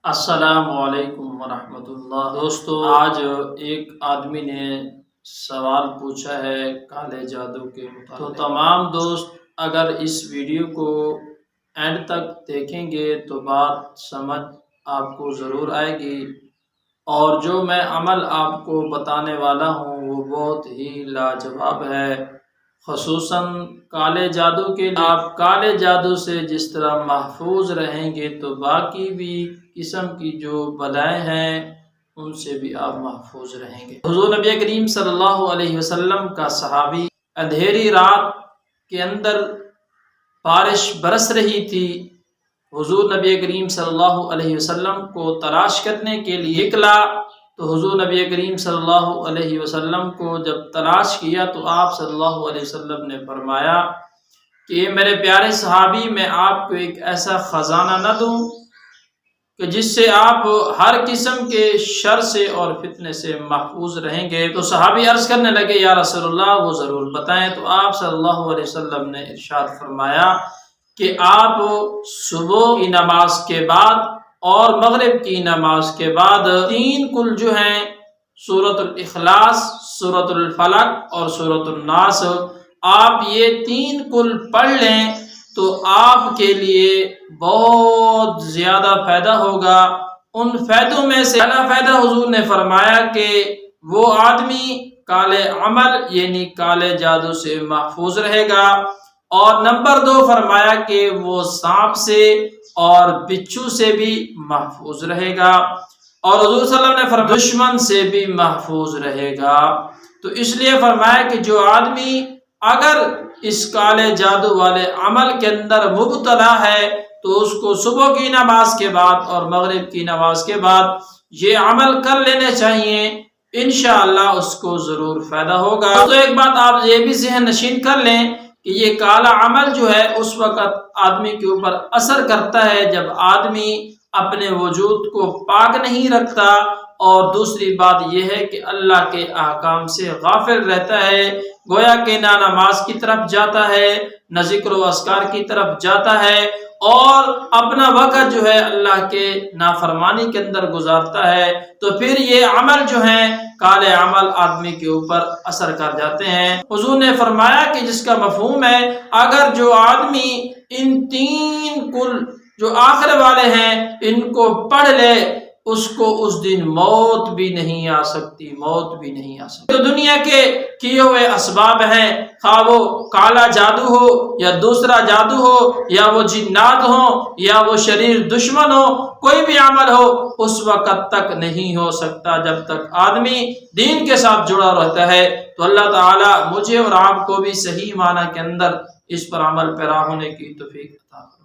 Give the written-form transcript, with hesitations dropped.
السلام علیکم ورحمۃ اللہ۔ دوستو، آج ایک آدمی نے سوال پوچھا ہے کالے جادو کے متعلق۔ تو تمام دوست اگر اس ویڈیو کو اینڈ تک دیکھیں گے تو بات سمجھ آپ کو ضرور آئے گی، اور جو میں عمل آپ کو بتانے والا ہوں وہ بہت ہی لاجواب ہے، خصوصاً کالے جادو کے لیے۔ آپ کالے جادو سے جس طرح محفوظ رہیں گے تو باقی بھی قسم کی جو بلائیں ہیں ان سے بھی آپ محفوظ رہیں گے۔ حضور نبی کریم صلی اللہ علیہ وسلم کا صحابی اندھیری رات کے اندر بارش برس رہی تھی، حضور نبی کریم صلی اللہ علیہ وسلم کو تلاش کرنے کے لیے نکلا، تو حضور نبی کریم صلی اللہ علیہ وسلم کو جب تلاش کیا تو آپ صلی اللہ علیہ وسلم نے فرمایا کہ میرے پیارے صحابی، میں آپ کو ایک ایسا خزانہ نہ دوں کہ جس سے آپ ہر قسم کے شر سے اور فتنے سے محفوظ رہیں گے؟ تو صحابی عرض کرنے لگے یا رسول اللہ وہ ضرور بتائیں۔ تو آپ صلی اللہ علیہ وسلم نے ارشاد فرمایا کہ آپ صبح کی نماز کے بعد اور مغرب کی نماز کے بعد 3 کل جو ہیں سورۃ الاخلاص، سورۃ الفلق اور سورۃ الناس، آپ یہ 3 کل پڑھ لیں تو آپ کے لیے بہت زیادہ فائدہ ہوگا۔ ان فائدوں میں سے پہلا فائدہ حضور نے فرمایا کہ وہ آدمی کالے عمل یعنی کالے جادو سے محفوظ رہے گا، اور نمبر 2 فرمایا کہ وہ سانپ سے اور بچھو سے بھی محفوظ رہے گا، اور حضور صلی اللہ علیہ وسلم نے فرمایا دشمن سے بھی محفوظ رہے گا۔ تو اس لیے فرمایا کہ جو آدمی اگر اس کالے جادو والے عمل کے اندر مبتلا ہے تو اس کو صبح کی نماز کے بعد اور مغرب کی نماز کے بعد یہ عمل کر لینے چاہیے، انشاءاللہ اس کو ضرور فائدہ ہوگا۔ تو ایک بات آپ یہ بھی ذہن نشین کر لیں کہ یہ کالا عمل جو ہے اس وقت آدمی کے اوپر اثر کرتا ہے جب آدمی اپنے وجود کو پاک نہیں رکھتا، اور دوسری بات یہ ہے کہ اللہ کے احکام سے غافل رہتا ہے، گویا کہ نہ نماز کی طرف جاتا ہے نہ ذکر و اذکار کی طرف جاتا ہے، اور اپنا وقت جو ہے اللہ کے نافرمانی کے اندر گزارتا ہے، تو پھر یہ عمل جو ہیں کالے عمل آدمی کے اوپر اثر کر جاتے ہیں۔ حضور نے فرمایا کہ جس کا مفہوم ہے اگر جو آدمی ان 3 کل جو آخر والے ہیں ان کو پڑھ لے اس کو اس دن موت بھی نہیں آ سکتی، موت بھی نہیں آ سکتی۔ تو دنیا کے کیے ہوئے اسباب ہیں، خواہ وہ کالا جادو ہو یا دوسرا جادو ہو یا وہ جنات ہوں یا وہ شریر دشمن ہو، کوئی بھی عمل ہو اس وقت تک نہیں ہو سکتا جب تک آدمی دین کے ساتھ جڑا رہتا ہے۔ تو اللہ تعالی مجھے اور آپ کو بھی صحیح معنی کے اندر اس پر عمل پیرا ہونے کی توفیق عطا فرمائے۔